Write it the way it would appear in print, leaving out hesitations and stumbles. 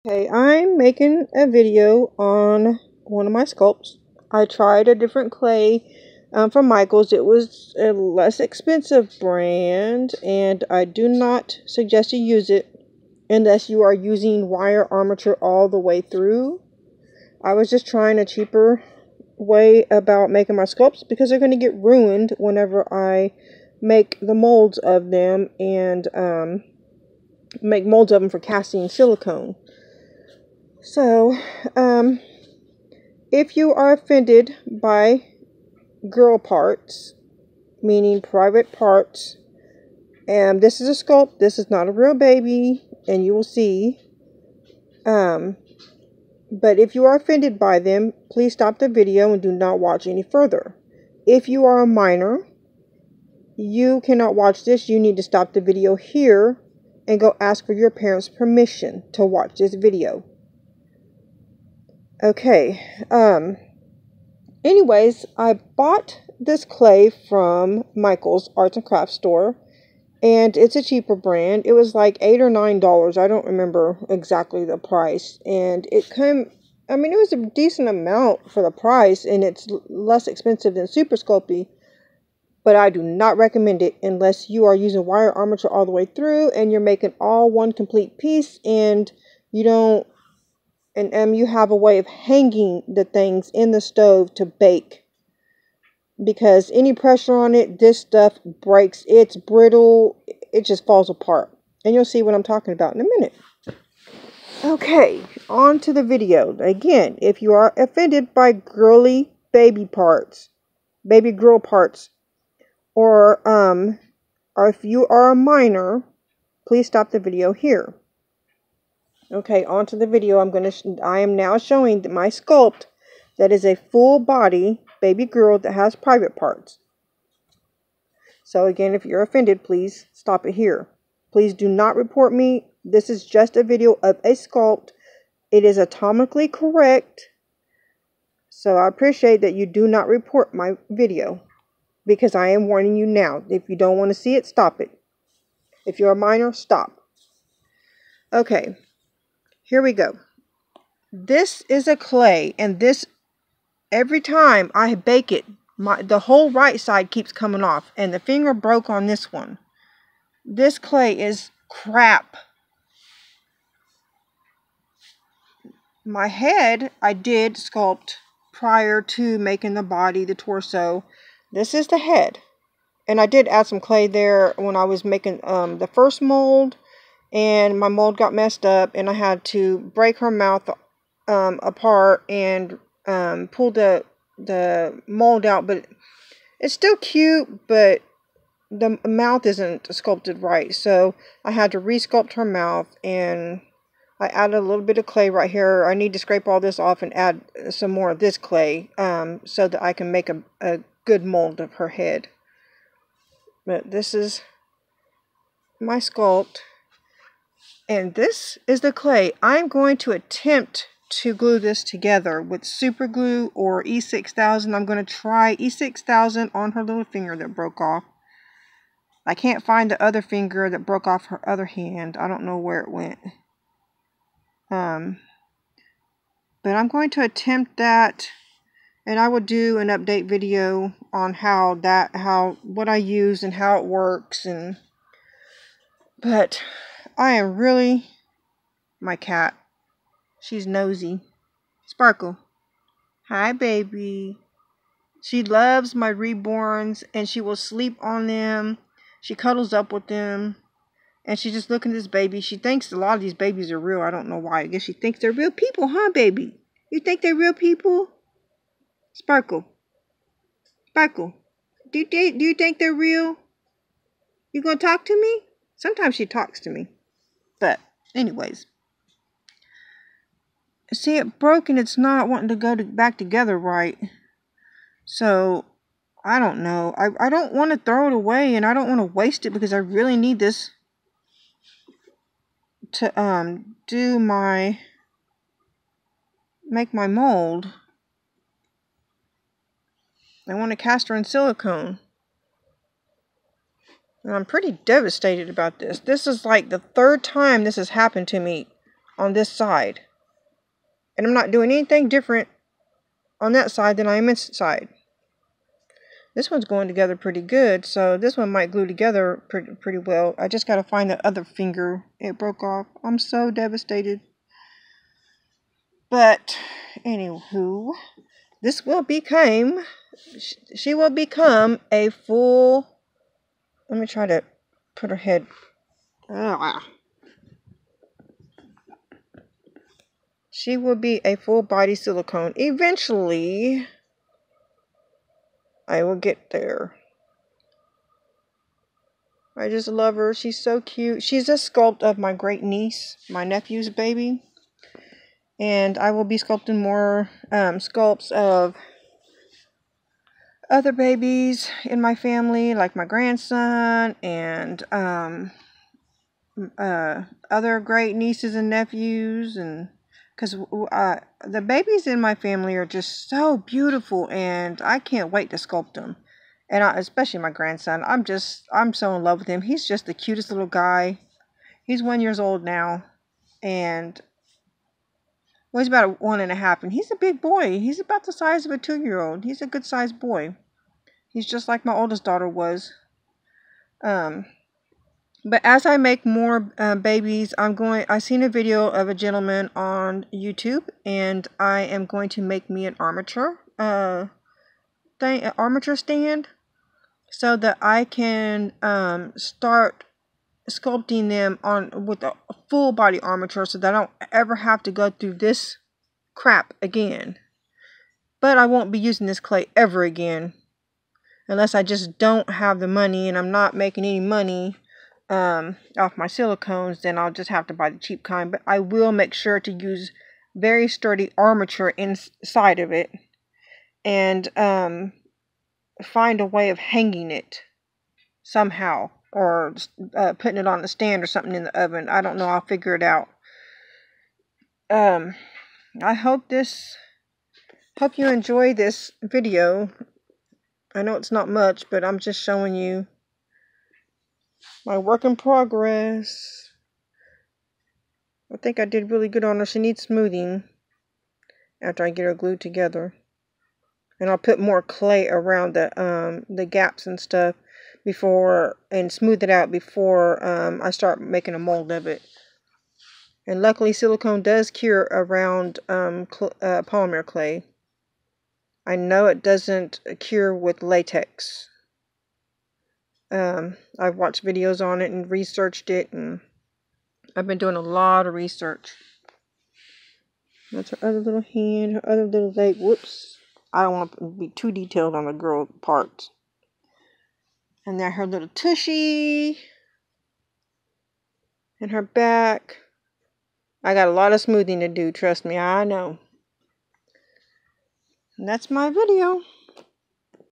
Okay, I'm making a video on one of my sculpts. I tried a different clay from Michael's. It was a less expensive brand, and I do not suggest you use it unless you are using wire armature all the way through. I was just trying a cheaper way about making my sculpts because they're going to get ruined whenever I make the molds of them and make molds of them for casting silicone. So, if you are offended by girl parts, meaning private parts, and this is a sculpt, this is not a real baby, and you will see, but if you are offended by them, please stop the video and do not watch any further. If you are a minor, you cannot watch this. You need to stop the video here and go ask for your parents' permission to watch this video. Okay, anyways, I bought this clay from Michael's Arts and Crafts store, and it's a cheaper brand. It was like $8 or $9. I don't remember exactly the price, and it was a decent amount for the price, and it's less expensive than Super Sculpey, but I do not recommend it unless you are using wire armature all the way through, and you're making all one complete piece, and you don't you have a way of hanging the things in the stove to bake. Because any pressure on it, this stuff breaks. It's brittle. It just falls apart. And you'll see what I'm talking about in a minute. Okay, on to the video. Again, if you are offended by girly baby parts, baby girl parts, or if you are a minor, please stop the video here. Okay, on to the video. I am now showing my sculpt that is a full body baby girl that has private parts. So again, if you're offended, please stop it here. Please do not report me. This is just a video of a sculpt. It is anatomically correct. So I appreciate that you do not report my video, because I am warning you now. If you don't want to see it, stop it. If you're a minor, stop. Okay. Here we go. This is a clay, and this, every time I bake it, the whole right side keeps coming off, and the finger broke on this one. This clay is crap. My head, I did sculpt prior to making the body, the torso. This is the head, and I did add some clay there when I was making the first mold. And my mold got messed up, and I had to break her mouth apart and pull the mold out. But it's still cute, but the mouth isn't sculpted right. So I had to resculpt her mouth, and I added a little bit of clay right here. I need to scrape all this off and add some more of this clay so that I can make a good mold of her head. But this is my sculpt. And this is the clay. I'm going to attempt to glue this together with super glue or E6000. I'm going to try E6000 on her little finger that broke off. I can't find the other finger that broke off her other hand. I don't know where it went. But I'm going to attempt that, and I will do an update video on what I use and how it works. But I am really, my cat, she's nosy. Sparkle. Hi, baby. She loves my reborns, and she will sleep on them. She cuddles up with them, and she's just looking at this baby. She thinks a lot of these babies are real. I don't know why. I guess she thinks they're real people, huh, baby? You think they're real people? Sparkle. Sparkle. Do you think they're real? You gonna talk to me? Sometimes she talks to me. But anyways, see, it broke and it's not wanting to go back together right. So I don't know. I don't want to throw it away, and I don't want to waste it, because I really need this to make my mold. I want to cast her in silicone. And I'm pretty devastated about this. This is like the third time this has happened to me on this side. And I'm not doing anything different on that side than I am this side. This one's going together pretty good, so this one might glue together pretty well. I just got to find the other finger. It broke off. I'm so devastated. But, anywho, this will become, she will become a full, let me try to put her head, she will be a full body silicone. Eventually, I will get there. I just love her. She's so cute. She's a sculpt of my great niece, my nephew's baby. And I will be sculpting more sculpts of other babies in my family, like my grandson and other great nieces and nephews. And because the babies in my family are just so beautiful, and I can't wait to sculpt them. And especially my grandson. I'm so in love with him. He's just the cutest little guy. He's 1 year old now. And well, he's about 1.5, and he's a big boy. He's about the size of a 2-year-old. He's a good sized boy. He's just like my oldest daughter was. But as I make more babies, I seen a video of a gentleman on YouTube, and I am going to make me an armature stand, so that I can start sculpting them with a full body armature, so that I don't ever have to go through this crap again. But I won't be using this clay ever again, unless I just don't have the money and I'm not making any money off my silicones. Then I'll just have to buy the cheap kind. But I will make sure to use very sturdy armature inside of it, and find a way of hanging it somehow, or putting it on the stand or something in the oven. I don't know. I'll figure it out. I hope you enjoy this video. I know it's not much, but I'm just showing you my work in progress. I think I did really good on her. She needs smoothing after I get her glued together. And I'll put more clay around the gaps and stuff and smooth it out before I start making a mold of it. And luckily, silicone does cure around polymer clay. I know it doesn't cure with latex. I've watched videos on it and researched it, and I've been doing a lot of research. That's her other little hand, her other little leg. Whoops. I don't want to be too detailed on the girl parts. And then her little tushy. And her back. I got a lot of smoothing to do, trust me, I know. And that's my video.